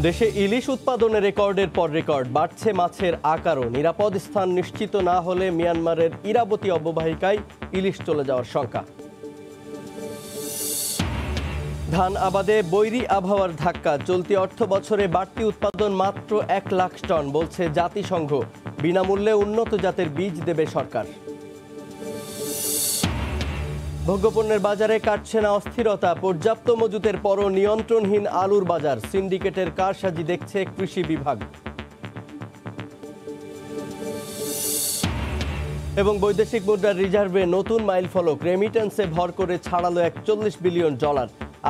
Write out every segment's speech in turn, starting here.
দেশে ইলিশ উৎপাদনে রেকর্ডের পর রেকর্ড, বাড়ছে মাছের আকারও। নিরাপদ স্থান নিশ্চিত না হলে মিয়ানমারের ইরাবতী অববাহিকায় ইলিশ চলে যাওয়ার শঙ্কা। ধান আবাদে বৈরী আবহাওয়ার ধাক্কা, চলতি অর্থ বছরে বাড়তি উৎপাদন মাত্র 1 লাখ টন বলছে জাতিসংঘ। বিনামূল্যে উন্নত জাতের বীজ দেবে সরকার। ভোগ্যপণ্যের বাজারে কাটছে না অস্থিরতা, পর্যাপ্ত মজুতের পরও নিয়ন্ত্রণহীন আলুর বাজার। সিন্ডিকেটের কারসাজি দেখছে কৃষি বিভাগ। এবং বৈদেশিক মুদ্রার রিজার্ভে নতুন মাইল ফলক, রেমিটেন্সে ভর করে ছাড়ালো $41 বিলিয়ন।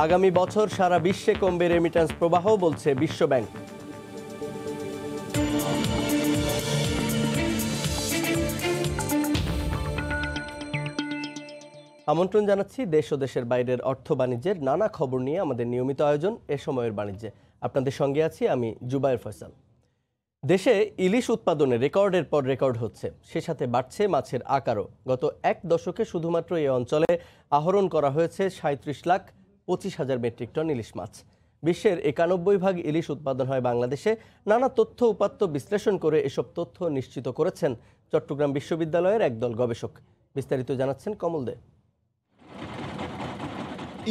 আগামী বছর সারা বিশ্বে কমবে রেমিটেন্স প্রবাহ বলছে বিশ্বব্যাংক। আমন্ত্রণ জানাচ্ছি দেশ ও দেশের বাইরের অর্থ বাণিজ্যের নানা খবর নিয়ে আমাদের নিয়মিত আয়োজন এ সময়ের বাণিজ্যে। আপনাদের সঙ্গে আছি আমি জুবায়ের ফয়সাল। দেশে ইলিশ উৎপাদনে রেকর্ডের পর রেকর্ড হচ্ছে, সে সাথে বাড়ছে মাছের আকারও। গত এক দশকে শুধুমাত্র এই অঞ্চলে আহরণ করা হয়েছে 37,25,000 মেট্রিক টন ইলিশ মাছ। বিশ্বের 91% ইলিশ উৎপাদন হয় বাংলাদেশে। নানা তথ্য উপাত্ত বিশ্লেষণ করে এসব তথ্য নিশ্চিত করেছেন চট্টগ্রাম বিশ্ববিদ্যালয়ের একদল গবেষক। বিস্তারিত জানাচ্ছেন কমল দে।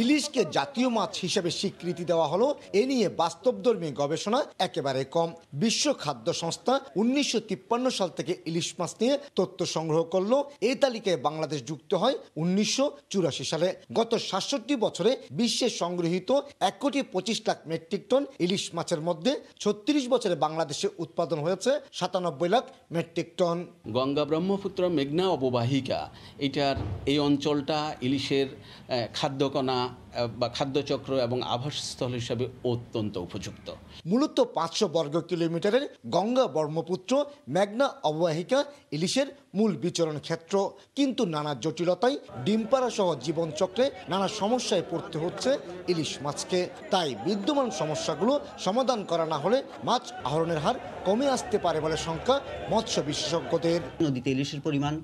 ইলিশকে জাতীয় মাছ হিসেবে স্বীকৃতি দেওয়া হলো, এ নিয়ে বাস্তবধর্মী গবেষণা একেবারে কম। বিশ্ব খাদ্য সংস্থা 1953 সাল থেকে ইলিশ মাছ নিয়ে তথ্য সংগ্রহ করলো। এই তালিকায় বাংলাদেশ যুক্ত হয় 1984 সালে। গত 67 বছরে বিশ্বে সংগৃহীত 1,25,00,000 মেট্রিক টন ইলিশ মাছের মধ্যে 36 বছরে বাংলাদেশে উৎপাদন হয়েছে 97 লাখ মেট্রিক টন। গঙ্গা ব্রহ্মপুত্র মেঘনা অববাহিকা, এটার এই অঞ্চলটা ইলিশের খাদ্যকণা বা খাদ্যচক্র এবং আবাসস্থল হিসাবে অত্যন্ত উপযুক্ত। মূলত 500 বর্গ কিলোমিটারের গঙ্গা ব্রহ্মপুত্র মেঘনা অববাহিকা ইলিশের মূল বিচরণ ক্ষেত্র, কিন্তু নানা জটিলতায় ডিমপাড়া সহ জীবনচক্রে নানা সমস্যায় পড়তে হচ্ছে ইলিশ মাছকে। তাই বিদ্যমান সমস্যাগুলো সমাধান করা না হলে মাছ আহরণের হার কমে আসতে পারে বলে শঙ্কা মৎস্য বিশেষজ্ঞদের। নদীতে ইলিশের পরিমাণ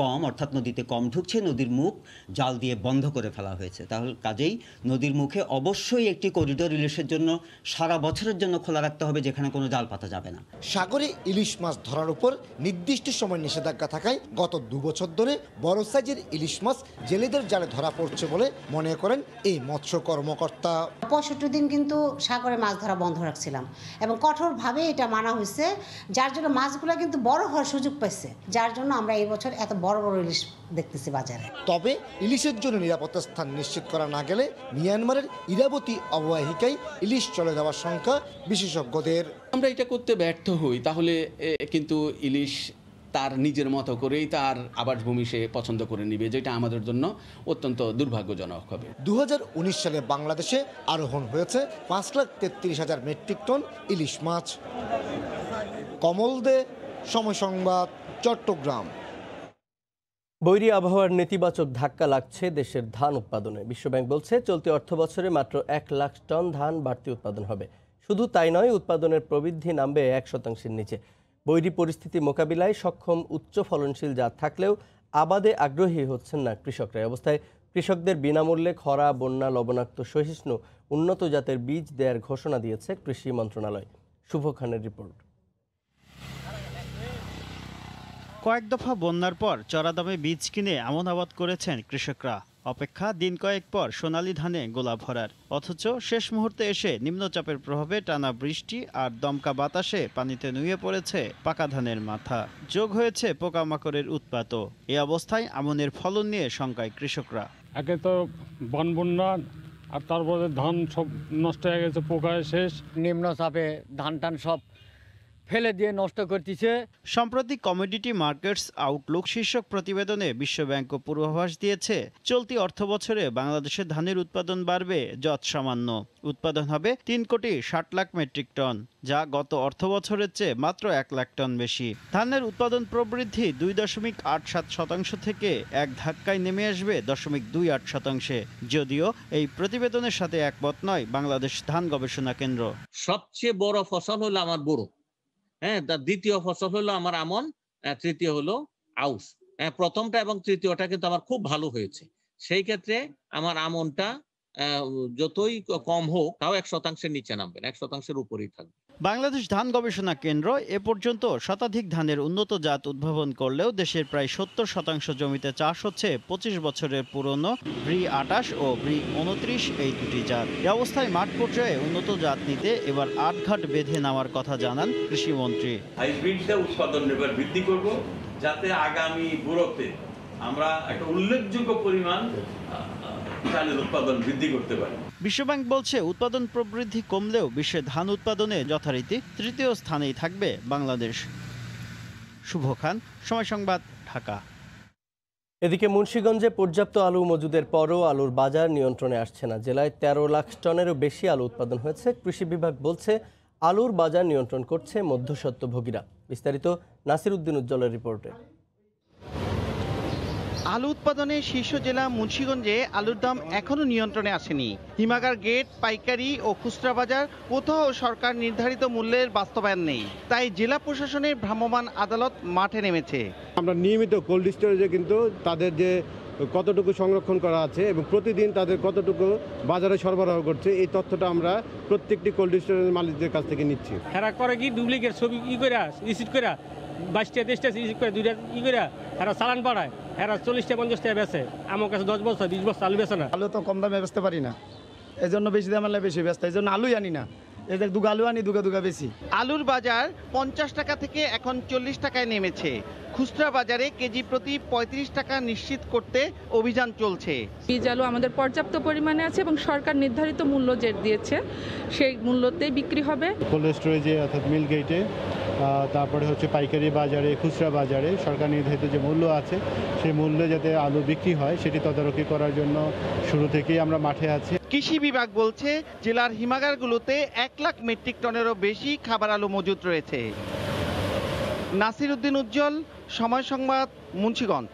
কম, অর্থাৎ নদীতে কম ঢুকছে, নদীর মুখ জাল দিয়ে বন্ধ করে ফেলা হয়েছে। তাহলে কাজেই নদীর মুখে অবশ্যই একটি করিডোর ইলিশের জন্য সারা বছরের জন্য খোলা রাখতে হবে, যেখানে কোনো জাল পাতা যাবে না। সাগরে ইলিশ মাছ ধরার উপর নির্দিষ্ট সময় নিষেধাজ্ঞা থাকায় গত 2 বছর ধরে বড় সাইজের ইলিশ মাছ জেলেদের জালে ধরা পড়ছে বলে মনে করেন এই মৎস্য কর্মকর্তা। 65 দিন কিন্তু সাগরে মাছ ধরা বন্ধ রাখছিলাম এবং কঠোরভাবে এটা মানা হয়েছে, যার জন্য মাছগুলো কিন্তু বড় হওয়ার সুযোগ পাইছে, যার জন্য আমরা এই বছর এত বড় বড় ইলিশ দেখতেছি বাজারে। তবে ইলিশের জন্য নিরাপত্তা স্থান নিশ্চিত করা না গেলে মিয়ানমারের ইরাবতী অববাহিকায় ইলিশ চলে যাওয়ার শঙ্কা বিশেষজ্ঞদের। আমরা এটা করতে ব্যর্থ হই, তাহলে কিন্তু ইলিশ তার নিজের মতো করেই তার আবাসভূমি সে পছন্দ করে নিবে, যেটা আমাদের জন্য অত্যন্ত দুর্ভাগ্যজনক হবে। 2019 সালে বাংলাদেশে আরোহণ হয়েছে 5,33,000 মেট্রিক টন ইলিশ মাছ। কমল দে, সময় সংবাদ, চট্টগ্রাম। বৈরী আবহাওয়ার নেতিবাচক ধাক্কা লাগছে দেশের ধান উৎপাদনে। বিশ্বব্যাংক বলছে চলতি অর্থ বছরে মাত্র 1 লাখ টন ধান বাড়তি উৎপাদন হবে। শুধু তাই নয়, উৎপাদনের প্রবৃদ্ধি নামবে 1%-এর নিচে। বৈরী পরিস্থিতি মোকাবিলায় সক্ষম উচ্চ ফলনশীল জাত থাকলেও আবাদে আগ্রহী হচ্ছেন না কৃষকরা। অবস্থায় কৃষকদের বিনামূল্যে খরা, বন্যা, লবণাক্ত সহিষ্ণু উন্নত জাতের বীজ দেওয়ার ঘোষণা দিয়েছে কৃষি মন্ত্রণালয়। শুভ খানের রিপোর্ট। কয়েক দফা বন্যার পর চড়া দামে বীজ কিনে আমন আবাদ করেছেন কৃষকরা। অপেক্ষা দিন কয়েক পর সোনালী ধানে গোলা ভরার, অথচ শেষ মুহূর্তে এসে নিম্নচাপের প্রভাবে টানা বৃষ্টি আর দমকা বাতাসে পানিতে নুয়ে পড়েছে পাকা ধানের মাথা। যোগ হয়েছে পোকামাকড়ের উৎপাতও। এই অবস্থায় আমনের ফলন নিয়ে শঙ্কায় কৃষকরা। একে তো বন্যা, আর তারপরে ধান সব নষ্ট হয়ে গেছে, পোকায় শেষ। নিম্নচাপে ধান টান সব ফেলে দিয়ে নষ্ট করতেছে। সম্প্রতি কমোডিটি মার্কেটস আউটলুক শীর্ষক প্রতিবেদনে বিশ্বব্যাংক পূর্বাভাস দিয়েছে, চলতি অর্থবছরে বাংলাদেশের ধানের উৎপাদন বাড়বে যৎসামান্য। উৎপাদন হবে 3,60,00,000 মেট্রিক টন, যা গত অর্থবছরের চেয়ে মাত্র 1 লাখ টন বেশি। ধানের উৎপাদন প্রবৃদ্ধি 2.87% থেকে এক ধাক্কায় নেমে আসবে 0.28%। যদিও এই প্রতিবেদনের সাথে একমত নয় বাংলাদেশ ধান গবেষণা কেন্দ্র। সবচেয়ে বড় ফসল হলো আমার বোরো, তার দ্বিতীয় ফসল হলো আমার আমন, তৃতীয় হলো আউশ। প্রথমটা এবং তৃতীয়টা কিন্তু আমার খুব ভালো হয়েছে। সেই ক্ষেত্রে আমার আমনটা যতই কম হোক তাও 1%-এর নিচে নামবে না, 1%-এর উপরেই থাকবে। বাংলাদেশ ধান গবেষণা কেন্দ্র এ পর্যন্ত শতাধিক ধানের উন্নত জাত উদ্ভাবন করলেও দেশের প্রায় 70% জমিতে চাষ হচ্ছে 25 বছরের পুরনো ব্রি 28 ও ব্রি 29 এই দুটি জাত। এ অবস্থায় মাঠ পর্যায়ে উন্নত জাত নিতে এবার আটঘাট বেঁধে নেওয়ার কথা জানান কৃষিমন্ত্রী। হাইব্রিডটা উৎপাদন এবার বৃদ্ধি করব, যাতে আগামী বছরে আমরা একটা উল্লেখযোগ্য পরিমাণ ধানের উৎপাদন বৃদ্ধি করতে পারি। বিশ্বব্যাংক বলছে উৎপাদন প্রবৃদ্ধি কমলেও বিশ্বে ধান উৎপাদনে যথারীতি তৃতীয় স্থানেই থাকবে বাংলাদেশ। শুভ খান, সময় সংবাদ, ঢাকা। এদিকে মুন্সিগঞ্জে পর্যাপ্ত আলু মজুদের পরও আলুর বাজার নিয়ন্ত্রণে আসছে না। জেলায় 13 লাখ টনেরও বেশি আলু উৎপাদন হয়েছে। কৃষি বিভাগ বলছে আলুর বাজার নিয়ন্ত্রণ করছে মধ্যস্বত্বভোগীরা। বিস্তারিত নাসির উদ্দিন উজ্জ্বলের রিপোর্টে। আলু উৎপাদনে শীর্ষ জেলা মুন্সিগঞ্জে আলুর দাম এখনো নিয়ন্ত্রণে আসেনি। হিমাগার গেট, পাইকারি ও খুচরা বাজার কোথাও সরকার নির্ধারিত মূল্যের বাস্তবায়ন নেই। তাই জেলা প্রশাসনের ভ্রাম্যমাণ আদালত মাঠে নেমেছে। আমরা নিয়মিত কোল্ড স্টোরেজে কিন্তু তাদের যে কতটুকু সংরক্ষণ করা আছে এবং প্রতিদিন তাদের কতটুকু বাজারে সরবরাহ করছে, এই তথ্যটা আমরা প্রত্যেকটি কোল্ড স্টোরেজের মালিকদের কাছ থেকে নিচ্ছি। হেরা করে কি ডুপ্লিকেট ছবি করে রিসিট করে 22টা 23টা রিসিট করে 2টা করে হেরা চালান পাঠায়, হেরা 40টা 50টা বেচে। আমার কাছে 10 বছর 20 বছর আলু বেচে না। আলু তো কম দামে বেচতে পারি না, এই জন্য বেশি দাম আনলে বেশি ব্যস্ত, এই জন্য আলুই আনি না। এই যে দুগা আলু আনি, দুগা বেশি। আলুর বাজার 50 টাকা থেকে এখন 40 টাকায় নেমেছে। খুচরা বাজারে কেজি প্রতি 35 টাকা নিশ্চিত করতে অভিযান চলছে। বীজ আলু আমাদের পর্যাপ্ত পরিমাণে আছে এবং সরকার নির্ধারিত মূল্য যে দিয়েছে সেই মূল্যতেই বিক্রি হবে। কোল্ড স্টোরেজে অর্থাৎ মিল গেটে, তারপরে হচ্ছে পাইকারি বাজারে, খুচরা বাজারে সরকার নির্ধারিত যে মূল্য আছে সেই মূল্যে যাতে আলু বিক্রি হয় সেটি তদারকি করার জন্য শুরু থেকেই আমরা মাঠে আছি। কৃষি বিভাগ বলছে জেলার হিমাগারগুলোতে 1 লাখ মেট্রিক টনেরও বেশি খাবার আলু মজুত রয়েছে। নাসির উদ্দিন উজ্জ্বল, সময় সংবাদ, মুন্সিগঞ্জ।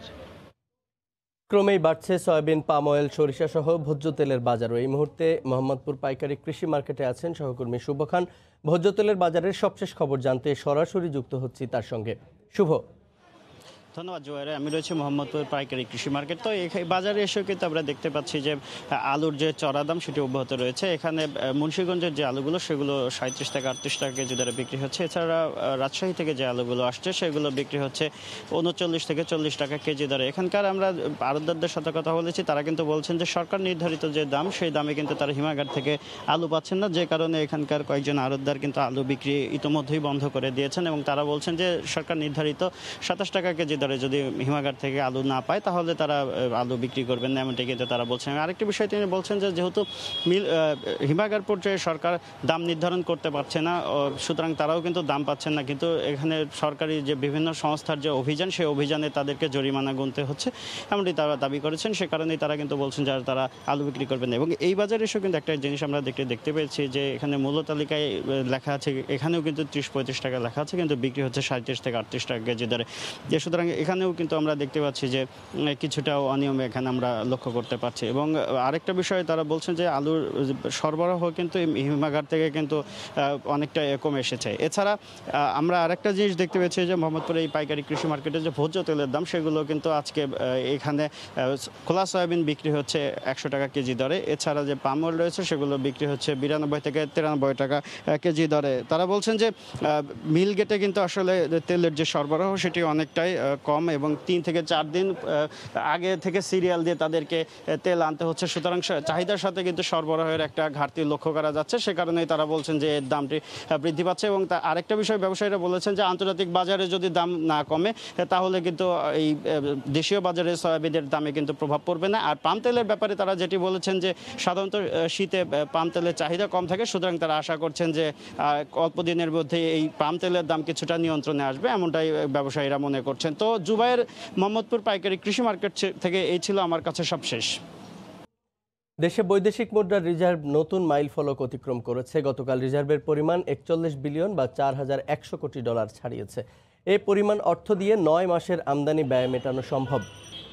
ক্রমেই বাড়ছে সয়াবিন, পাম অয়েল, সরিষা সহ ভোজ্য তেলের বাজারও। এই মুহূর্তে মোহাম্মদপুর পাইকারি কৃষি মার্কেটে আছেন সহকর্মী শুভ খান। ভোজ্য তেলের বাজারের সবশেষ খবর জানতে সরাসরি যুক্ত হচ্ছি তার সঙ্গে। শুভ। ধন্যবাদ জোয়ারে। আমি রয়েছি মোহাম্মদপুর পাইকারি কৃষি মার্কেট। তো এই বাজারে এসেও কিন্তু আমরা দেখতে পাচ্ছি যে আলুর যে চড়া দাম সেটি অব্যাহত রয়েছে। এখানে মুন্সিগঞ্জের যে আলুগুলো সেগুলো 37 টাকা 38 টাকা কেজি দরে বিক্রি হচ্ছে। এছাড়া রাজশাহী থেকে যে আলুগুলো আসছে সেগুলো বিক্রি হচ্ছে 39 থেকে 40 টাকা কেজি দরে। এখানকার আমরা আড়তদারদের সাথে কথা বলেছি, তারা কিন্তু বলছেন যে সরকার নির্ধারিত যে দাম সেই দামে কিন্তু তারা হিমাগার থেকে আলু পাচ্ছেন না, যে কারণে এখানকার কয়েকজন আড়তদার কিন্তু আলু বিক্রি ইতোমধ্যেই বন্ধ করে দিয়েছেন এবং তারা বলছেন যে সরকার নির্ধারিত 27 টাকা কেজি দরে যদি হিমাগার থেকে আলু না পায় তাহলে তারা আলু বিক্রি করবেন না, এমনটাই কিন্তু তারা বলছেন। আরেকটি বিষয় তিনি বলছেন যে যেহেতু হিমাগার পর্যায়ে সরকার দাম নির্ধারণ করতে পারছে না, সুতরাং তারাও কিন্তু দাম পাচ্ছেন না। কিন্তু এখানে সরকারি যে বিভিন্ন সংস্থার যে অভিযান সেই অভিযানে তাদেরকে জরিমানা গুনতে হচ্ছে, এমনটি তারা দাবি করেছেন। সে কারণেই তারা কিন্তু বলছেন যে তারা আলু বিক্রি করবেন না। এবং এই বাজারে এসেও কিন্তু একটা জিনিস আমরা দেখতে পেয়েছি যে এখানে মূল্য তালিকায় লেখা আছে, এখানেও কিন্তু 30-35 টাকা লেখা আছে, কিন্তু বিক্রি হচ্ছে 37 থেকে 38 টাকা কেজি দরে। সুতরাং এখানেও কিন্তু আমরা দেখতে পাচ্ছি যে কিছুটা অনিয়ম এখানে আমরা লক্ষ্য করতে পারছি। এবং আরেকটা বিষয় তারা বলছেন যে আলুর সরবরাহ কিন্তু হিমাগার থেকে কিন্তু অনেকটা কমে এসেছে। এছাড়া আমরা আরেকটা জিনিস দেখতে পেয়েছি যে মোহাম্মদপুরে এই পাইকারি কৃষি মার্কেটে যে ভোজ্য তেলের দাম সেগুলো কিন্তু আজকে এখানে খোলা সয়াবিন বিক্রি হচ্ছে 100 টাকা কেজি দরে। এছাড়া যে পাম অয়েল রয়েছে সেগুলো বিক্রি হচ্ছে 92 থেকে 93 টাকা কেজি দরে। তারা বলছেন যে মিল গেটে কিন্তু আসলে তেলের যে সরবরাহ সেটি অনেকটাই কম এবং 3 থেকে 4 দিন আগে থেকে সিরিয়াল দিয়ে তাদেরকে তেল আনতে হচ্ছে। সুতরাং চাহিদার সাথে কিন্তু সরবরাহের একটা ঘাটতি লক্ষ্য করা যাচ্ছে, সে কারণেই তারা বলছেন যে এর দামটি বৃদ্ধি পাচ্ছে। এবং আরেকটা বিষয় ব্যবসায়ীরা বলেছেন যে আন্তর্জাতিক বাজারে যদি দাম না কমে তাহলে কিন্তু এই দেশীয় বাজারে সয়াবিনের দামে কিন্তু প্রভাব পড়বে না। আর পাম তেলের ব্যাপারে তারা যেটি বলেছেন যে সাধারণত শীতে পাম তেলের চাহিদা কম থাকে, সুতরাং তারা আশা করছেন যে অল্প দিনের মধ্যে এই পাম তেলের দাম কিছুটা নিয়ন্ত্রণে আসবে, এমনটাই ব্যবসায়ীরা মনে করছেন। তো জুবাইর, মোহাম্মদপুর পাইকারি কৃষি মার্কেট থেকে এই ছিল আমার কাছে সবশেষ। দেশে বৈদেশিক মুদ্রার রিজার্ভ নতুন মাইল ফলক অতিক্রম করেছে। গতকাল রিজার্ভের পরিমাণ 41 বিলিয়ন বা 4100 কোটি ডলার ছাড়িয়েছে। এই পরিমাণ অর্থ দিয়ে 9 মাসের আমদানি ব্যয় মেটানো সম্ভব।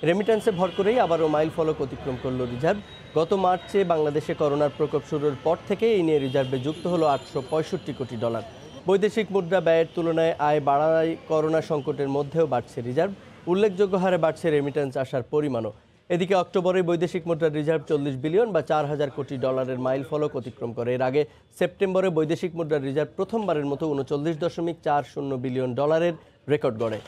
রেমিট্যান্সে ভর করেই আবারও মাইল ফলক অতিক্রম করল রিজার্ভ। গত মার্চে বাংলাদেশে করোনার প্রকোপ শুরুর পর থেকে এই নিয়ে রিজার্ভে যুক্ত হলো 865 কোটি ডলার। বৈদেশিক মুদ্রা ব্যয়ের তুলনায় আয় বাড়ায় করোনা সংকটের মধ্যেও বাড়ছে রিজার্ভ। উল্লেখযোগ্য হারে বাড়ছে রেমিট্যান্স আসার পরিমাণও। এদিকে অক্টোবরে বৈদেশিক মুদ্রার রিজার্ভ 40 বিলিয়ন বা 4,000 কোটি ডলারের মাইল ফলক অতিক্রম করে। এর আগে সেপ্টেম্বরে বৈদেশিক মুদ্রার রিজার্ভ প্রথমবারের মতো 39.40 বিলিয়ন ডলারের রেকর্ড গড়ে।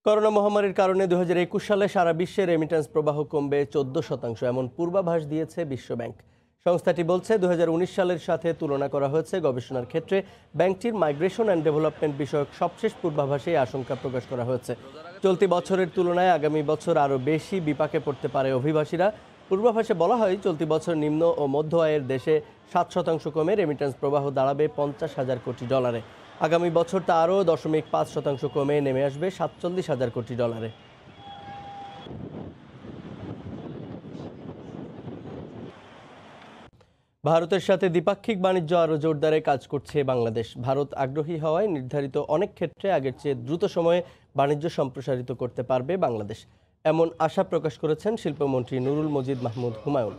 করোনা মহামারীর কারণে 2021 সালে সারা বিশ্বে রেমিটেন্স প্রবাহ কমবে 14%, এমন পূর্বাভাস দিয়েছে বিশ্বব্যাংক। সংস্থাটি বলছে 2019 সালের সাথে তুলনা করা হয়েছে গবেষণার ক্ষেত্রে ব্যাংকটির মাইগ্রেশন অ্যান্ড ডেভেলপমেন্ট বিষয়ক সবশেষ পূর্বাভাসে আশঙ্কা প্রকাশ করা হয়েছে। চলতি বছরের তুলনায় আগামী বছর আরও বেশি বিপাকে পড়তে পারে অভিবাসীরা। পূর্বাভাসে বলা হয় চলতি বছর নিম্ন ও মধ্য আয়ের দেশে 7% কমে রেমিটেন্স প্রবাহ দাঁড়াবে 50,000 কোটি ডলারে। আগামী বছর তা আরও 0.5% কমে নেমে আসবে 47,000 কোটি ডলারে। ভারতের সাথে দ্বিপাক্ষিক বাণিজ্য আরও জোরদারে কাজ করছে বাংলাদেশ। ভারত আগ্রহী হওয়ায় নির্ধারিত অনেক ক্ষেত্রে আগের চেয়ে দ্রুত সময়ে বাণিজ্য সম্প্রসারিত করতে পারবে বাংলাদেশ, এমন আশা প্রকাশ করেছেন শিল্পমন্ত্রী নুরুল মজিদ মাহমুদ হুমায়ুন।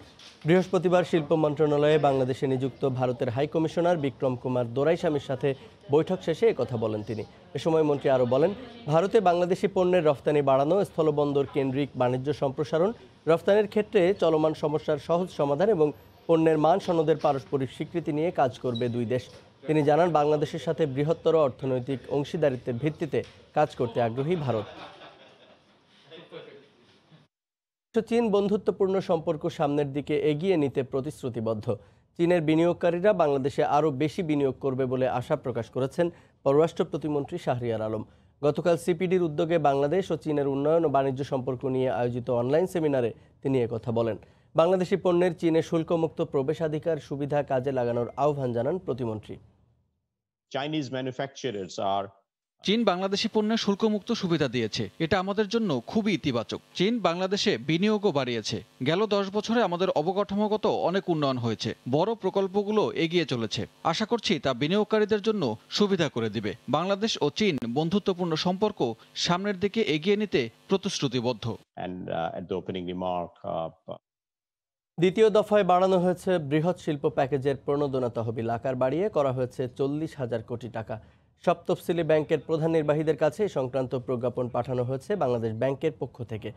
বৃহস্পতিবার শিল্প মন্ত্রণালয়ে বাংলাদেশে নিযুক্ত ভারতের হাই কমিশনার বিক্রম কুমার দোরাইস্বামীর সাথে বৈঠক শেষে একথা বলেন তিনি। এ সময় মন্ত্রী আরও বলেন, ভারতে বাংলাদেশি পণ্যের রফতানি বাড়ানো, স্থলবন্দর কেন্দ্রিক বাণিজ্য সম্প্রসারণ, রফতানির ক্ষেত্রে চলমান সমস্যার সহজ সমাধান এবং পণ্যের মান সনদের পারস্পরিক স্বীকৃতি নিয়ে কাজ করবে দুই দেশ। তিনি জানান, বাংলাদেশের সাথে বৃহত্তর অর্থনৈতিক অংশীদারিত্বের ভিত্তিতে কাজ করতে আগ্রহী ভারত। চীন বন্ধুত্বপূর্ণ সম্পর্ক সামনের দিকে এগিয়ে নিতে প্রতিশ্রুতিবদ্ধ। চীনের বিনিয়োগকারীরা বাংলাদেশে আরও বেশি বিনিয়োগ করবে বলে আশা প্রকাশ করেছেন পররাষ্ট্র প্রতিমন্ত্রী শাহরিয়ার আলম। গতকাল সিপিডির উদ্যোগে বাংলাদেশ ও চীনের উন্নয়ন ও বাণিজ্য সম্পর্ক নিয়ে আয়োজিত অনলাইন সেমিনারে তিনি একথা বলেন। বাংলাদেশি পণ্যের চীনে শুল্কমুক্ত প্রবেশাধিকার সুবিধা কাজে লাগানোর আহ্বান জানান প্রতিমন্ত্রী। চীন বাংলাদেশি পণ্যের শুল্কমুক্ত সুবিধা দিয়েছে, এটা আমাদের জন্য খুবই ইতিবাচক। চীন বাংলাদেশে বিনিয়োগও বাড়িয়েছে। গেল 10 বছরে আমাদের অবকাঠামোগত অনেক উন্নয়ন হয়েছে, বড় প্রকল্পগুলো এগিয়ে চলেছে। আশা করছি তা বিনিয়োগকারীদের জন্য সুবিধা করে দিবে। বাংলাদেশ ও চীন বন্ধুত্বপূর্ণ সম্পর্ক সামনের দিকে এগিয়ে নিতে প্রতিশ্রুতিবদ্ধ। দ্বিতীয় দফায় বাড়ানো হয়েছে বৃহৎ শিল্প প্যাকেজের প্রণোদনা তহবিল, আকার বাড়িয়ে করা হয়েছে 40,000 কোটি টাকা। সব তফসিলি ব্যাংকের প্রধান নির্বাহীদের কাছে সংক্রান্ত প্রজ্ঞাপন পাঠানো হয়েছে বাংলাদেশ ব্যাংকের পক্ষ থেকে।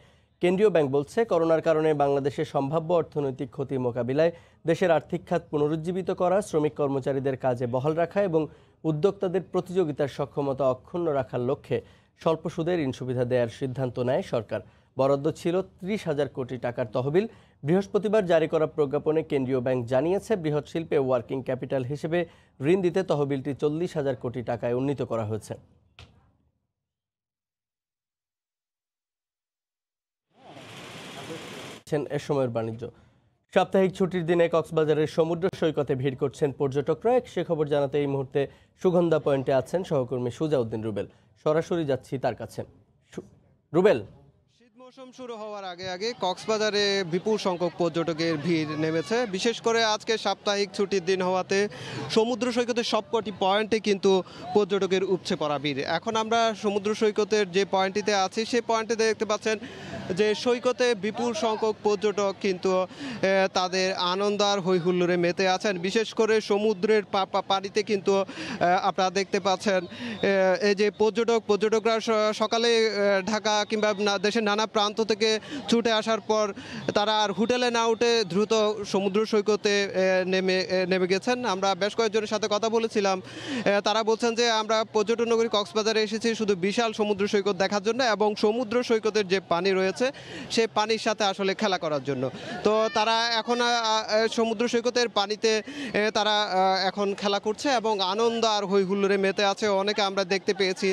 কেন্দ্রীয় ব্যাংক বলছে, করোনার কারণে বাংলাদেশের সম্ভাব্য অর্থনৈতিক ক্ষতি মোকাবিলায় দেশের আর্থিক খাত পুনরুজ্জীবিত করা, শ্রমিক কর্মচারীদের কাজে বহাল রাখা এবং উদ্যোক্তাদের প্রতিযোগিতার সক্ষমতা অক্ষুণ্ণ রাখার লক্ষ্যে স্বল্প সুদের ঋণ সুবিধা দেওয়ার সিদ্ধান্ত নেয় সরকার। বরাদ্দ ছিল 30,000 কোটি টাকার তহবিল। বৃহস্পতিবার জারি করা প্রজ্ঞাপনে কেন্দ্রীয় ব্যাংক জানিয়েছে, বৃহৎ শিল্পে ওয়ার্কিং ক্যাপিটাল হিসেবে ঋণ দিতে তহবিলটি 40,000 কোটি টাকায় উন্নীত করা হয়েছে। এ সময়ের বাণিজ্য। সাপ্তাহিক ছুটির দিনে কক্সবাজারের সমুদ্র সৈকতে ভিড় করছেন পর্যটকরা। সে খবর জানাতে এই মুহূর্তে সুগন্ধা পয়েন্টে আছেন সহকর্মী সুজাউদ্দিন রুবেল। সরাসরি যাচ্ছি তার কাছে। রুবেল, মৌসুম শুরু হওয়ার আগে আগে কক্সবাজারে বিপুল সংখ্যক পর্যটকের ভিড় নেমেছে। বিশেষ করে আজকে সাপ্তাহিক ছুটির দিন হওয়াতে সমুদ্র সৈকতের সবকটি পয়েন্টে কিন্তু পর্যটকের উপচে পড়া ভিড়। এখন আমরা সমুদ্র সৈকতের যে পয়েন্টটিতে আছি সেই পয়েন্টে দেখতে পাচ্ছেন যে সৈকতে বিপুল সংখ্যক পর্যটক কিন্তু তাদের আনন্দ আর হৈহুল্লোড়ে মেতে আছেন। বিশেষ করে সমুদ্রের পানিতে কিন্তু আপনারা দেখতে পাচ্ছেন এই যে পর্যটকরা সকালে ঢাকা কিংবা দেশের নানা প্রান্ত থেকে ছুটে আসার পর তারা আর হোটেলে না উঠে দ্রুত সমুদ্র সৈকতে নেমে গেছেন। আমরা বেশ কয়েকজনের সাথে কথা বলেছিলাম, তারা বলছেন যে আমরা পর্যটন নগরী কক্সবাজারে এসেছি শুধু বিশাল সমুদ্র সৈকত দেখার জন্য এবং সমুদ্র সৈকতের যে পানি রয়েছে সেই পানির সাথে আসলে খেলা করার জন্য। তো তারা এখন সমুদ্র সৈকতের পানিতে তারা এখন খেলা করছে এবং আনন্দ আর হৈহুল্লোড়ে মেতে আছে। অনেকে আমরা দেখতে পেয়েছি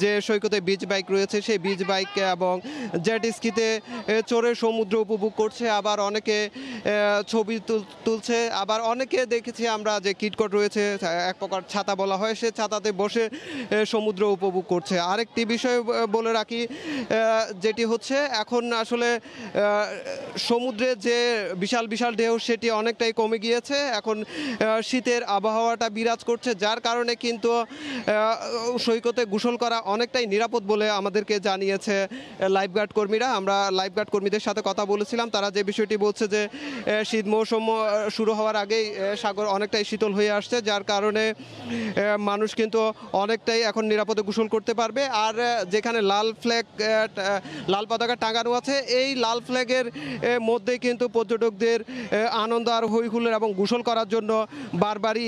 যে সৈকতে বিচ বাইক রয়েছে, সেই বিচ বাইক এবং জেট স্কিতে চড়ে সমুদ্র উপভোগ করছে। আবার অনেকে ছবি তুলছে, আবার অনেকে দেখেছি আমরা যে কিটকট রয়েছে, এক প্রকার ছাতা বলা হয়, সে ছাতাতে বসে সমুদ্র উপভোগ করছে। আরেকটি বিষয় বলে রাখি, যেটি হচ্ছে এখন আসলে সমুদ্রে যে বিশাল বিশাল ঢেউ সেটি অনেকটাই কমে গিয়েছে। এখন শীতের আবহাওয়াটা বিরাজ করছে, যার কারণে কিন্তু সৈকতে গোসল করা অনেকটাই নিরাপদ বলে আমাদেরকে জানিয়েছে লাইফগার্ড কর্মী। কর্মীরা। আমরা লাইফগার্ড কর্মীদের সাথে কথা বলেছিলাম, তারা যে বিষয়টি বলছে যে শীত মৌসুম শুরু হওয়ার আগেই সাগর অনেকটাই শীতল হয়ে আসছে, যার কারণে মানুষ কিন্তু অনেকটাই এখন নিরাপদে গোসল করতে পারবে। আর যেখানে লাল ফ্ল্যাগ লাল পতাকা টাঙানো আছে, এই লাল ফ্ল্যাগের মধ্যে কিন্তু পর্যটকদের আনন্দ আর হৈহুল্লোড় এবং গোসল করার জন্য বারবারই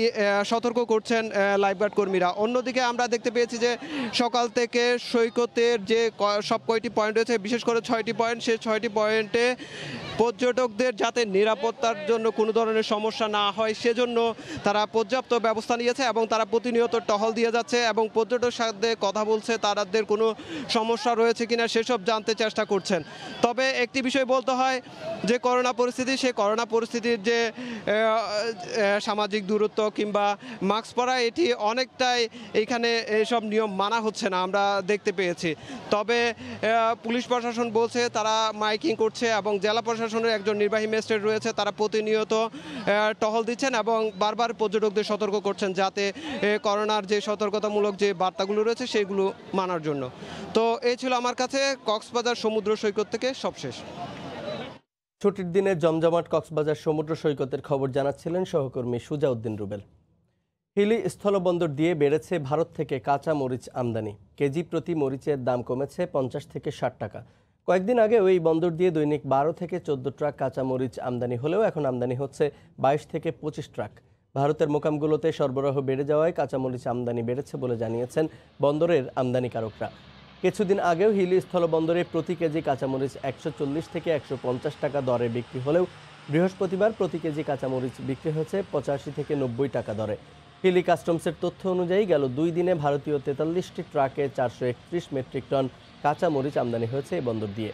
সতর্ক করছেন লাইফগার্ড কর্মীরা। অন্যদিকে আমরা দেখতে পেয়েছি যে সকাল থেকে সৈকতের যে সব কয়টি পয়েন্ট রয়েছে, বিশেষ করে 6টি পয়েন্ট, সেই 6টি পয়েন্টে পর্যটকদের যাতে নিরাপত্তার জন্য কোনো ধরনের সমস্যা না হয় সেজন্য তারা পর্যাপ্ত ব্যবস্থা নিয়েছে এবং তারা প্রতিনিয়ত টহল দিয়ে যাচ্ছে এবং পর্যটকের সাথে কথা বলছে, তাদের কোনো সমস্যা রয়েছে কিনা সেসব জানতে চেষ্টা করছেন। তবে একটি বিষয় বলতে হয় যে করোনা পরিস্থিতি, সেই করোনা পরিস্থিতির যে সামাজিক দূরত্ব কিংবা মাস্ক পরা, এটি অনেকটাই এখানে এইসব নিয়ম মানা হচ্ছে না, আমরা দেখতে পেয়েছি। তবে পুলিশ প্রশাসন বলছে তারা মাইকিং করছে এবং জেলা প্রশাসনের একজন নির্বাহী ম্যাজিস্ট্রেট রয়েছে, তারা প্রতিনিয়ত টহল দিচ্ছেন এবং বারবার পর্যটকদের সতর্ক করছেন যাতে করোনার যে সতর্কতামূলক যে বার্তাগুলো রয়েছে সেগুলো মানার জন্য। তো এই ছিল আমার কাছে কক্সবাজার সমুদ্র সৈকত থেকে সবশেষ। ছুটির দিনে জমজমাট কক্সবাজার সমুদ্র সৈকতের খবর জানাচ্ছিলেন সহকর্মী সুজাউদ্দিন রুবেল। হিলি স্থলবন্দর দিয়ে বেড়েছে ভারত থেকে কাঁচা মরিচ আমদানি। কেজি প্রতি মরিচের দাম কমেছে 50 থেকে 60 টাকা। কয়েকদিন আগে ওই বন্দর দিয়ে দৈনিক 12 থেকে 14 ট্রাক কাঁচা মরিচ আমদানি হলেও এখন আমদানি হচ্ছে 22 থেকে 25 ট্রাক। ভারতের মোকামগুলোতে সরবরাহ বেড়ে যাওয়ায় কাঁচামরিচ আমদানি বেড়েছে বলে জানিয়েছেন বন্দরের আমদানিকারকরা। কিছুদিন আগেও হিলি স্থলবন্দরে প্রতি কেজি কাঁচামরিচ 140 থেকে 150 টাকা দরে বিক্রি হলেও বৃহস্পতিবার প্রতি কেজি কাঁচামরিচ বিক্রি হয়েছে 85 থেকে 90 টাকা দরে। হিলি কাস্টমসের তথ্য অনুযায়ী গেল 2 দিনে ভারতীয় 43টি ট্রাকে 431 মেট্রিক টন কাঁচামরিচ আমদানি হয়েছে এই বন্দর দিয়ে।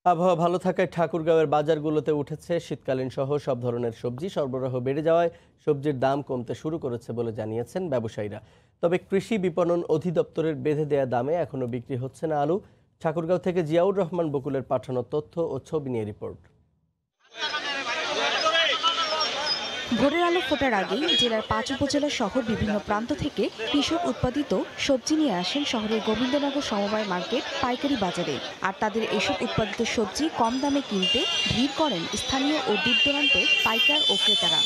আবহাওয়া ভালো থাকায় ঠাকুরগাঁওয়ের বাজারগুলোতে উঠেছে শীতকালীন সহ সব ধরনের সবজি। সরবরাহ বেড়ে যাওয়ায় সবজির দাম কমতে শুরু করেছে বলে জানিয়েছেন ব্যবসায়ীরা। তবে কৃষি বিপণন অধিদপ্তরের বেঁধে দেয়া দামে এখনও বিক্রি হচ্ছে না আলু। ঠাকুরগাঁও থেকে জিয়াউর রহমান বকুলের পাঠানো তথ্য ও ছবি নিয়ে রিপোর্ট। ভোরের আলো ফোটার আগেই জেলার 5 উপজেলা সহ বিভিন্ন প্রান্ত থেকে কৃষক উৎপাদিত সবজি নিয়ে আসেন শহরের গোবিন্দনগর সমবায় মার্কেট পাইকারি বাজারে। আর তাদের এসব উৎপাদিত সবজি কম দামে কিনতে ভিড় করেন স্থানীয় ও দূর দূরান্তের পাইকার ও ক্রেতারা।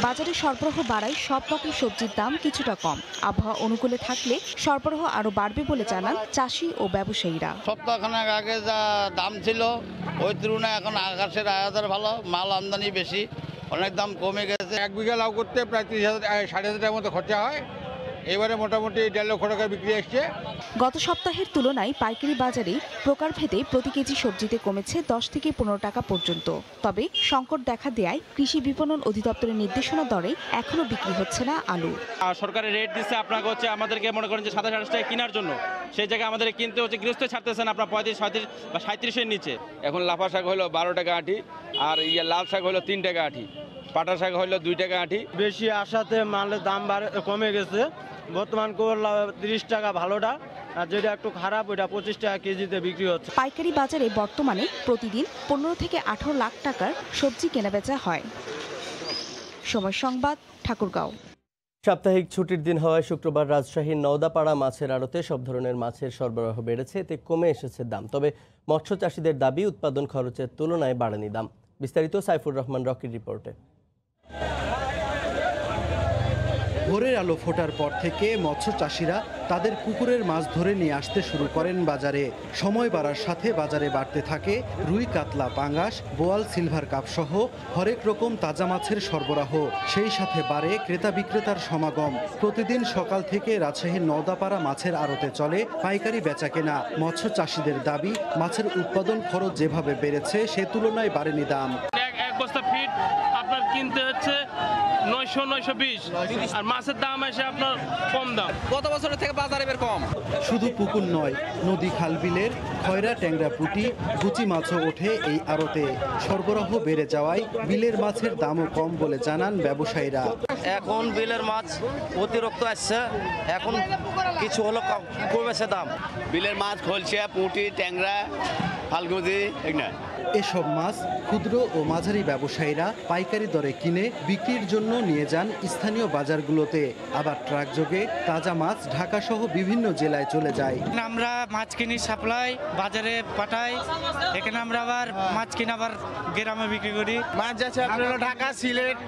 বাজারে সরবরাহ বাড়ায় সব রকম সবজির দাম কিছুটা কম। আবহাওয়া অনুকূলে থাকলে সরবরাহ আরো বাড়বে বলে জানান চাষি ও ব্যবসায়ীরা। সপ্তাহখানেক আগে যা দাম ছিল ওই তুলনায় এখন আকাশের আয়াতের ভালো, মাল আমদানি বেশি, অনেক দাম কমে গেছে। 1 বিঘা লাউ করতে প্রায় 30,000 টাকার মতো খরচা হয়। এবারে মোটামুটি 1.5 লক্ষ টাকা বিক্রি আসছে। গত সপ্তাহের তুলনায় পাইকারি বাজারে প্রকারভেদে প্রতি কেজি সবজিতে কমেছে 10 থেকে 15 টাকা পর্যন্ত। তবে সংকট দেখা দেয়ায় কৃষি বিপণন অধিদপ্তরের নির্দেশনা দরে এখনো বিক্রি হচ্ছে না আলু। সরকারের রেট দিচ্ছে আপনাকে হচ্ছে আমাদেরকে মনে করেন যে 27-28 টাকা কেনার জন্য, সেই জায়গায় আমাদের কিনতে হচ্ছে গৃহস্থ ছাড়তেছেন আপনার 35, 37 বা 37-এর নিচে। এখন লাফা শাক হলো 12 টাকা আঁটি, আর লাল শাক হলো 3 টাকা আঁটি, পাটা শাক হলো 2 টাকা আঁটি। বেশি আসাতে মালের দাম কমে গেছে। বর্তমান করলা 30 টাকা ভালোটা, আর যেটা একটু খারাপ ওইটা 25 টাকা কেজিতে বিক্রি হচ্ছে। পাইকারি বাজারে বর্তমানে প্রতিদিন 15 থেকে 18 লাখ টাকার সবজি কেনাবেচা হয়। সময় সংবাদ, ঠাকুরগাঁও। সাপ্তাহিক ছুটির দিন হওয়ায় শুক্রবার রাজশাহীর নওদাপাড়া মাছের আড়তে সব ধরনের মাছের সরবরাহ বেড়েছে, এতে কমে এসেছে দাম। তবে মৎস্য চাষিদের দাবি উৎপাদন খরচের তুলনায় বাড়েনি দাম। বিস্তারিত সাইফুর রহমান রকির রিপোর্টে। ভোরের আলো ফোটার পর থেকে মৎস্য চাষিরা তাদের পুকুরের মাছ ধরে নিয়ে আসতে শুরু করেন বাজারে। সময় বাড়ার সাথে বাজারে বাড়তে থাকে রুই, কাতলা, পাঙ্গাস, বোয়াল, সিলভার কাপ সহ হরেক রকম তাজা মাছের সরবরাহ। সেই সাথে বাড়ে ক্রেতা বিক্রেতার সমাগম। প্রতিদিন সকাল থেকে রাজশাহীর নওদাপাড়া মাছের আড়তে চলে পাইকারি বেচাকেনা। মৎস্য চাষিদের দাবি মাছের উৎপাদন খরচ যেভাবে বেড়েছে সে তুলনায় বাড়েনি দাম। এক বস্তা ফিট আপনার কিনতে হচ্ছে 900-920, আর মাছের দাম এসে আপনার কম দাম। গত বছরের থেকে বাজারে বের কম। শুধু পুকুর নয়, নদী খাল বিলের খয়রা, ট্যাংরা, পুঁটি, গুচি মাছও ওঠে এই আড়তে। সরবরাহ বেড়ে যাওয়ায় বিলের মাছের দামও কম বলে জানান ব্যবসায়ীরা। এখন বিলের মাছ অতিরিক্ত আসছে, এখন কিছু হলো কমেছে দাম। বিলের মাছ খলছে, পুঁটি, ট্যাংরা, ফালগুজি, এসব মাছ ক্ষুদ্র ও মাঝারি ব্যবসায়ীরা পাইকারি দরে কিনে বিক্রির জন্য নিয়ে যান স্থানীয় বাজারগুলোতে। আবার ট্রাক যোগে তাজা মাছ ঢাকাসহ বিভিন্ন জেলায় চলে যায়। আমরা মাছ কিনি, সাপ্লাই বাজারে পাঠাই, এখানে আমরা আবার মাছ কিনে আবার গ্রামে বিক্রি করি। মাছ যাচ্ছে আপনারা ঢাকা, সিলেট,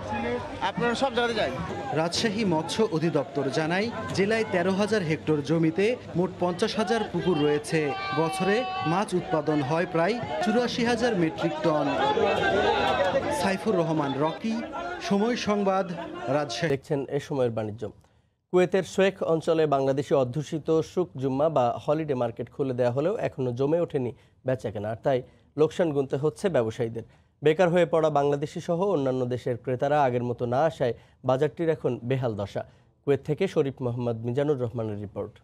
আপনারা সব জায়গায় যায়। রাজশাহী মৎস্য অধিদপ্তর জানায়, জেলায় 13,000 হেক্টর জমিতে মোট 50,000 পুকুর রয়েছে। বছরে মাছ উৎপাদন হয় প্রায় 84,000 মেট্রিক টন। সাইফুর রহমান রকি, সময় সংবাদ, রাজশাহী। দেখছেন এ সময়ের বাণিজ্য। কুয়েতের শেখ অঞ্চলে বাংলাদেশি অধ্যুষিত সুক জুম্মা বা হলিডে মার্কেট খুলে দেওয়া হলেও এখনও জমে ওঠেনি বেচাকেনা, আর তাই লোকসান গুনতে হচ্ছে ব্যবসায়ীদের। বেকার হয়ে পড়া বাংলাদেশি সহ অন্যান্য দেশের ক্রেতারা আগের মতো না আসায় বাজারটির এখন বেহাল দশা। কুয়েত থেকে শরীফ মোহাম্মদ মিজানুর রহমানের রিপোর্ট।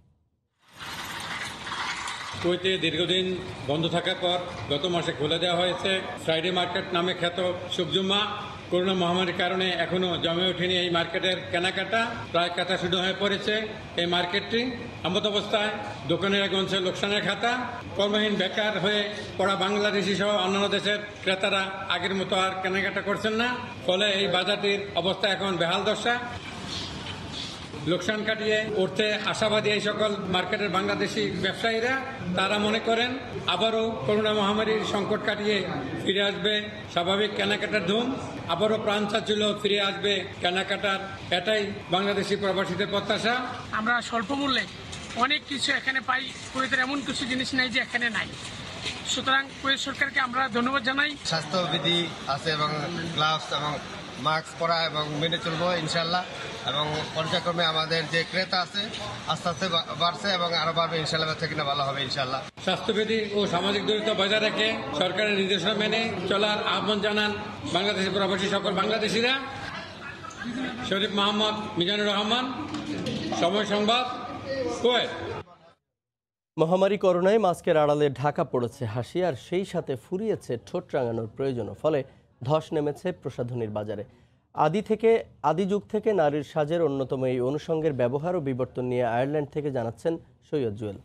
কুয়েতে দীর্ঘদিন বন্ধ থাকার পর গত মাসে খুলে দেওয়া হয়েছে ফ্রাইডে মার্কেট নামে খ্যাত সুক জুম্মা। করোনা মহামারীর কারণে এখনও জমে ওঠেনি এই মার্কেটের কেনাকাটা, প্রায় কাটা শুরু হয়ে পড়েছে এই মার্কেটটি। এমত অবস্থায় দোকানেরা গুনছে লোকসানের খাতা। কর্মহীন বেকার হয়ে পড়া বাংলাদেশি সহ অন্যান্য দেশের ক্রেতারা আগের মতো আর কেনাকাটা করছেন না, ফলে এই বাজারটির অবস্থা এখন বেহাল দশা। লোকসান কাটিয়ে উঠতে আশাবাদী এই সকল মার্কেটের বাংলাদেশি ব্যবসায়ীরা। তারা মনে করেন আবারও করোনা মহামারীর সংকট কাটিয়ে ফিরে আসবে স্বাভাবিক কেনাকাটার ধুম, আবারও প্রাণ চাচ্ছিল ফিরে আসবে কেনাকাটার, এটাই বাংলাদেশি প্রবাসীদের প্রত্যাশা। আমরা স্বল্প মূল্যে অনেক কিছু এখানে পাই, কুয়েতের এমন কিছু জিনিস নাই যে এখানে নাই। সুতরাং কুয়েত সরকারকে আমরা ধন্যবাদ জানাই। স্বাস্থ্যবিধি আছে এবং গ্লাভস এবং মাস্ক পরা এবং মেনে চলবো ইনশাল্লাহ, এবং পর্যায়ক্রমে আমাদের যে ক্রেতা আছে আস্তে আস্তে বাড়ছে এবং আরো বাড়বে ইনশাল্লাহ, বেচা কিনা ভালো হবে ইনশাল্লাহ। স্বাস্থ্যবিধি ও সামাজিক দূরত্ব বজায় রেখে সরকারের নির্দেশনা মেনে চলার আহ্বান জানান বাংলাদেশি প্রবাসী সকল বাংলাদেশিরা। শরীফ মোহাম্মদ মিজানুর রহমান, সময় সংবাদ, কুয়েত। মহামারী করোনায় মাস্কের আড়ালে ঢাকা পড়েছে হাসি, আর সেই সাথে ফুরিয়েছে ঠোঁট রাঙানোর প্রয়োজনও। ফলে ধস নেমেছে প্রসাধনীর বাজারে। আদি যুগ থেকে নারীর সাজের অন্যতম এই অনুষঙ্গের ব্যবহার ও বিবর্তন নিয়ে আয়ারল্যান্ড থেকে জানাচ্ছেন সৈয়দ জুয়েল।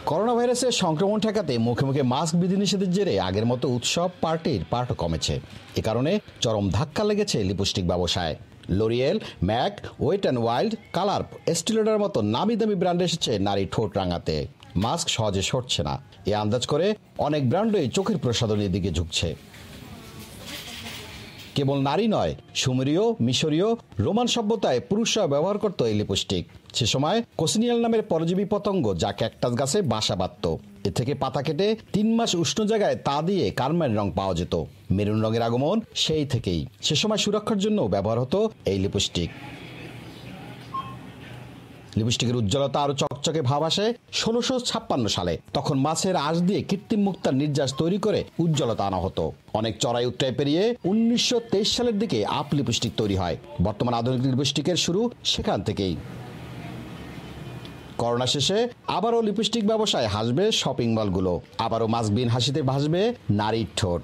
করোনা ভাইরাসের সংক্রমণ ঠেকাতে মুখে মুখে মাস্ক বিধিনিষেধের জেরে আগের মতো উৎসব পার্টির পাটও কমেছে। এ কারণে চরম ধাক্কা লেগেছে লিপস্টিক ব্যবসায়। L'Oreal, MAC, wet and wild, কালার্প, এস্টিলোডার মতো নামি দামি ব্র্যান্ড এসেছে নারী ঠোঁট রাঙাতে। মাস্ক সহজে সরছে না, এ আন্দাজ করে অনেক ব্র্যান্ডই চোখের প্রসাধনীর দিকে ঝুঁকছে। কেবল নারী নয়, সুমেরীয়, মিশরীয়, রোমান সভ্যতায় পুরুষরা ব্যবহার করত এই লিপস্টিক। সে সময় কোসিনিয়াল নামের পরজীবী পতঙ্গ যা ক্যাকটাস গাছে বাসা বাঁধত, এ থেকে পাতা কেটে 3 মাস উষ্ণ জায়গায় তা দিয়ে কারমাইন রং পাওয়া যেত। মেরুন রঙের আগমন সেই থেকেই। সে সময় সুরক্ষার জন্য ব্যবহার হতো এই লিপস্টিক। লিপস্টিকের উজ্জ্বলতা আরো চকচকে ভাব আসে 1656 সালে। তখন মাছের আঁশ দিয়ে কৃত্রিম মুক্তার নির্যাস তৈরি করে উজ্জ্বলতা আনা হতো। অনেক চড়াই উত্তরায় পেরিয়ে 1923 সালের দিকে আপ লিপস্টিক তৈরি হয়। বর্তমান আধুনিক লিপস্টিকের শুরু সেখান থেকেই। করোনা শেষে আবারও লিপস্টিক ব্যবসায় হাসবে শপিং মলগুলো, আবারও মাস্কবিহীন হাসিতে ভাসবে নারীর ঠোঁট।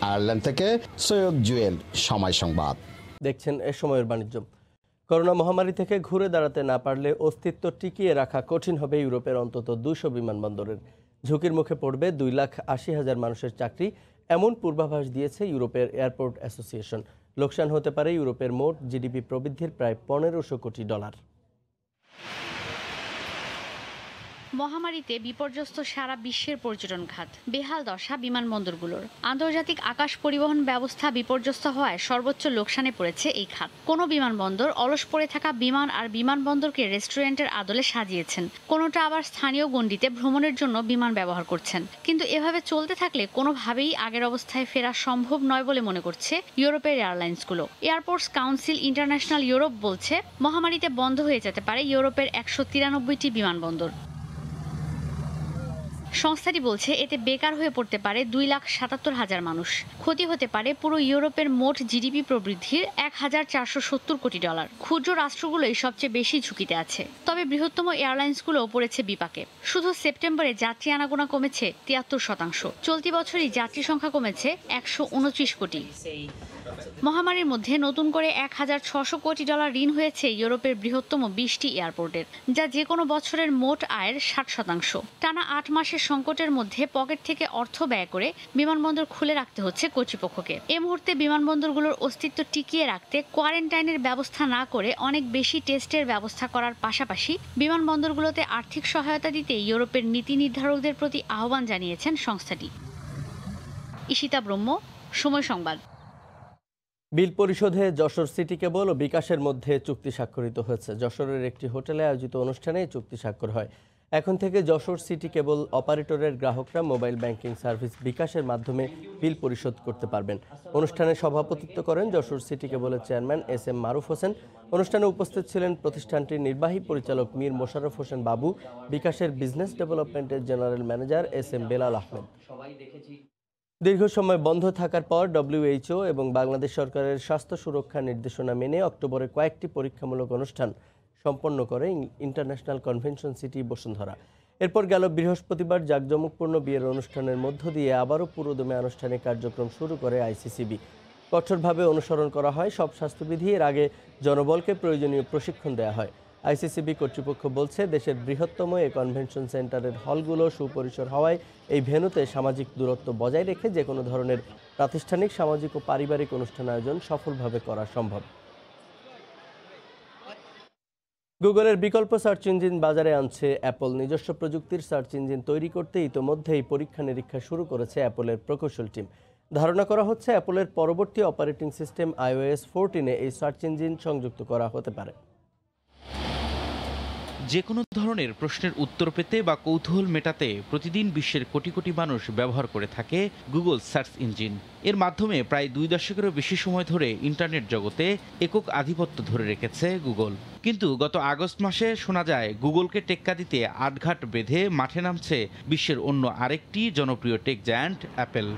আয়ারল্যান্ড থেকে সৈয়দ জুয়েল, সময় সংবাদ। দেখছেন এ সময়ের বাণিজ্য। করোনা মহামারী থেকে ঘুরে দাঁড়াতে না পারলে অস্তিত্ব টিকিয়ে রাখা কঠিন হবে ইউরোপের অন্তত 200 বিমানবন্দরের। ঝুঁকির মুখে পড়বে 2,80,000 মানুষের চাকরি, এমন পূর্বাভাস দিয়েছে ইউরোপের এয়ারপোর্ট অ্যাসোসিয়েশন। লোকসান হতে পারে ইউরোপের মোট জিডিপি প্রবৃদ্ধির প্রায় $1,500 কোটি। মহামারীতে বিপর্যস্ত সারা বিশ্বের পর্যটন খাত, বেহাল দশা বিমানবন্দরগুলোর। আন্তর্জাতিক আকাশ পরিবহন ব্যবস্থা বিপর্যস্ত হওয়ায় সর্বোচ্চ লোকসানে পড়েছে এই খাত। কোনো বিমানবন্দর অলস পড়ে থাকা বিমান আর বিমানবন্দরকে রেস্টুরেন্টের আদলে সাজিয়েছেন, কোনোটা আবার স্থানীয় গণ্ডিতে ভ্রমণের জন্য বিমান ব্যবহার করছেন। কিন্তু এভাবে চলতে থাকলে কোনোভাবেই আগের অবস্থায় ফেরা সম্ভব নয় বলে মনে করছে ইউরোপের এয়ারলাইন্সগুলো। এয়ারপোর্টস কাউন্সিল ইন্টারন্যাশনাল ইউরোপ বলছে, মহামারীতে বন্ধ হয়ে যেতে পারে ইউরোপের 193টি বিমানবন্দর। সংস্থাটি বলছে এতে বেকার হয়ে পড়তে পারে 2,77,000 মানুষ। ক্ষতি হতে পারে পুরো ইউরোপের মোট জিডিপি প্রবৃদ্ধির $1,470 কোটি। ক্ষুদ্র রাষ্ট্রগুলোই সবচেয়ে বেশি ঝুঁকিতে আছে, তবে বৃহত্তম এয়ারলাইন্সগুলোও পড়েছে বিপাকে। শুধু সেপ্টেম্বরে যাত্রী আনাগোনা কমেছে 73%। চলতি বছরই যাত্রী সংখ্যা কমেছে 129 কোটি। মহামারীর মধ্যে নতুন করে $1,600 কোটি ঋণ হয়েছে ইউরোপের বৃহত্তম 20টি এয়ারপোর্টের, যা যে কোনো বছরের মোট আয়ের 60%। টানা 8 মাসের সংকটের মধ্যে পকেট থেকে অর্থ ব্যয় করে বিমানবন্দর খুলে রাখতে হচ্ছে কর্তৃপক্ষকে। এই মুহূর্তে বিমানবন্দরগুলোর অস্তিত্ব টিকিয়ে রাখতে কোয়ারেন্টাইনের ব্যবস্থা না করে অনেক বেশি টেস্টের ব্যবস্থা করার পাশাপাশি বিমানবন্দরগুলোতে আর্থিক সহায়তা দিতে ইউরোপের নীতি নির্ধারকদের প্রতি আহ্বান জানিয়েছেন সংস্থাটি। ঈশিতা ব্রহ্ম, সময় সংবাদ। বিল পরিশোধে যশোর সিটি কেবল ও বিকাশের মধ্যে চুক্তি স্বাক্ষরিত হয়েছে। যশোরের একটি হোটেলে আয়োজিত অনুষ্ঠানে এই চুক্তি স্বাক্ষর হয়। এখন থেকে যশোর সিটি কেবল অপারেটরের গ্রাহকরা মোবাইল ব্যাংকিং সার্ভিস বিকাশের মাধ্যমে বিল পরিশোধ করতে পারবেন। অনুষ্ঠানে সভাপতিত্ব করেন যশোর সিটি কেবলের চেয়ারম্যান SM মারুফ হোসেন। অনুষ্ঠানে উপস্থিত ছিলেন প্রতিষ্ঠানটির নির্বাহী পরিচালক মীর মোশাররফ হোসেন বাবু, বিকাশের বিজনেস ডেভেলপমেন্টের general manager SM Belal Ahmed. দীর্ঘ সময় বন্ধ থাকার পর WHO এবং বাংলাদেশ সরকারের স্বাস্থ্য সুরক্ষা নির্দেশনা মেনে অক্টোবরে কয়েকটি পরীক্ষামূলক অনুষ্ঠান সম্পন্ন করে ইন্টারন্যাশনাল কনভেনশন সিটি বসুন্ধরা। এরপর গেল বৃহস্পতিবার জাঁকজমকপূর্ণ বিয়ের অনুষ্ঠানের মধ্য দিয়ে আবারও পুরোদমে আনুষ্ঠানিক কার্যক্রম শুরু করে ICCB। কঠোরভাবে অনুসরণ করা হয় সব স্বাস্থ্যবিধি। এর আগে জনবলকে প্রয়োজনীয় প্রশিক্ষণ দেওয়া হয়। ICCB কর্তৃপক্ষ বলছে, দেশের বৃহত্তম এই কনভেনশন সেন্টারের হলগুলো সুপরিসর হওয়ায় এই ভেন্যুতে সামাজিক দূরত্ব বজায় রেখে যে কোনো ধরনের প্রাতিষ্ঠানিক, সামাজিক ও পারিবারিক অনুষ্ঠান আয়োজন সফলভাবে করা সম্ভব। গুগলের বিকল্প সার্চ ইঞ্জিন বাজারে আনছে অ্যাপল। নিজস্ব প্রযুক্তির সার্চ ইঞ্জিন তৈরি করতে ইতোমধ্যেই পরীক্ষা নিরীক্ষা শুরু করেছে অ্যাপলের প্রকৌশল টিম। ধারণা করা হচ্ছে অ্যাপলের পরবর্তী অপারেটিং সিস্টেম iOS 14-এ এই সার্চ ইঞ্জিন সংযুক্ত করা হতে পারে। যে কোনো ধরনের প্রশ্নের উত্তর পেতে বা কৌতূহল মেটাতে প্রতিদিন বিশ্বের কোটি কোটি মানুষ ব্যবহার করে থাকে গুগল সার্চ ইঞ্জিন। এর মাধ্যমে প্রায় 2 দশকেরও বেশি সময় ধরে ইন্টারনেট জগতে একক আধিপত্য ধরে রেখেছে গুগল। কিন্তু গত আগস্ট মাসে শোনা যায় গুগলকে টেক্কা দিতে আটঘাট বেঁধে মাঠে নামছে বিশ্বের অন্য আরেকটি জনপ্রিয় টেক জায়ান্ট অ্যাপেল।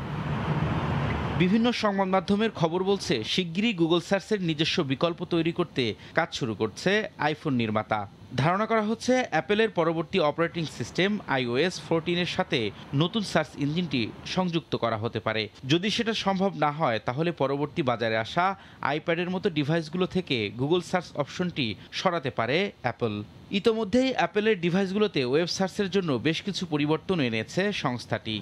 বিভিন্ন সংবাদ মাধ্যমের খবর বলছে, শিগগিরই গুগল সার্চের নিজস্ব বিকল্প তৈরি করতে কাজ শুরু করছে আইফোন নির্মাতা। ধারণা করা হচ্ছে অ্যাপেলের পরবর্তী অপারেটিং সিস্টেম iOS 14-এর সাথে নতুন সার্চ ইঞ্জিনটি সংযুক্ত করা হতে পারে। যদি সেটা সম্ভব না হয়, তাহলে পরবর্তী বাজারে আসা আইপ্যাডের মতো ডিভাইসগুলো থেকে গুগল সার্চ অপশনটি সরাতে পারে অ্যাপল। ইতোমধ্যেই অ্যাপেলের ডিভাইসগুলোতে ওয়েব সার্চের জন্য বেশ কিছু পরিবর্তন এনেছে সংস্থাটি।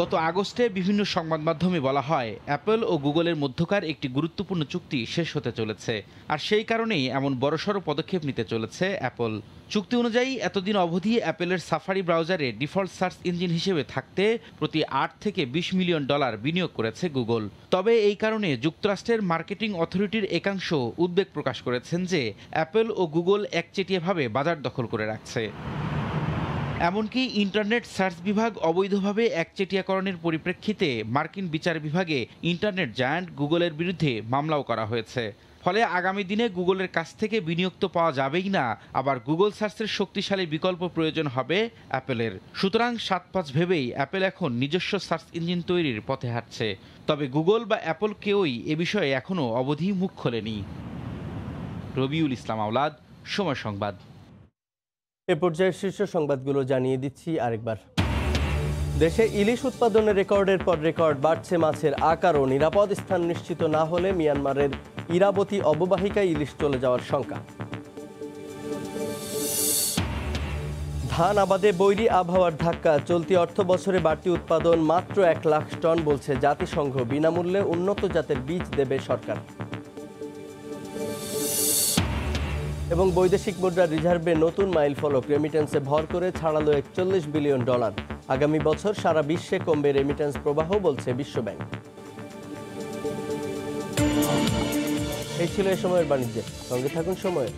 গত আগস্টে বিভিন্ন সংবাদ মাধ্যমে বলা হয়, অ্যাপল ও গুগলের মধ্যকার একটি গুরুত্বপূর্ণ চুক্তি শেষ হতে চলেছে। আর সেই কারণেই এমন বড়সড় পদক্ষেপ নিতে চলেছে অ্যাপল। চুক্তি অনুযায়ী এতদিন অবধি অ্যাপেলের সাফারি ব্রাউজারে ডিফল্ট সার্চ ইঞ্জিন হিসেবে থাকতে প্রতি $8 থেকে $20 মিলিয়ন বিনিয়োগ করেছে গুগল। তবে এই কারণে যুক্তরাষ্ট্রের মার্কেটিং অথরিটির একাংশ উদ্বেগ প্রকাশ করেছেন যে অ্যাপল ও গুগল একচেটিয়াভাবে বাজার দখল করে রাখছে। এমনকি ইন্টারনেট সার্চ বিভাগ অবৈধভাবে একচেটিয়াকরণের পরিপ্রেক্ষিতে মার্কিন বিচার বিভাগে ইন্টারনেট জায়ান্ট গুগলের বিরুদ্ধে মামলাও করা হয়েছে। ফলে আগামী দিনে গুগলের কাছ থেকে বিনিয়োগ তো পাওয়া যাবেই না, আবার গুগল সার্চের শক্তিশালী বিকল্প প্রয়োজন হবে অ্যাপেলের। সুতরাং 7-5 ভেবেই অ্যাপেল এখন নিজস্ব সার্চ ইঞ্জিন তৈরির পথে হাঁটছে। তবে গুগল বা অ্যাপল কেউই এ বিষয়ে এখনও অবধি মুখ খোলেনি। রবিউল ইসলাম আওলাদ, সময় সংবাদ। এ পর্যায়ে শীর্ষ সংবাদগুলো জানিয়ে দিচ্ছি আরেকবার। দেশে ইলিশ উৎপাদনের রেকর্ডের পর রেকর্ড বাড়ছে মাছের আকার ও নিরাপদ স্থান নিশ্চিত না হলে মিয়ানমারের ইরাবতী অববাহিকায় ইলিশ চলে যাওয়ার শঙ্কা। ধান আবাদে বৈরী আবহাওয়ার ধাক্কা, চলতি অর্থ বছরে বাড়তি উৎপাদন মাত্র 1 লাখ টন বলছে জাতিসংঘ। বিনামূল্যে উন্নত জাতের বীজ দেবে সরকার। এবং বৈদেশিক মুদ্রার রিজার্ভে নতুন মাইল ফলক, রেমিটেন্সে ভর করে ছাড়ালো $41 বিলিয়ন। আগামী বছর সারা বিশ্বে কমবে রেমিটেন্স প্রবাহ, বলছে বিশ্বব্যাংক। এই ছিল এ সময়ের বাণিজ্যে। সঙ্গে থাকুন সময়ের।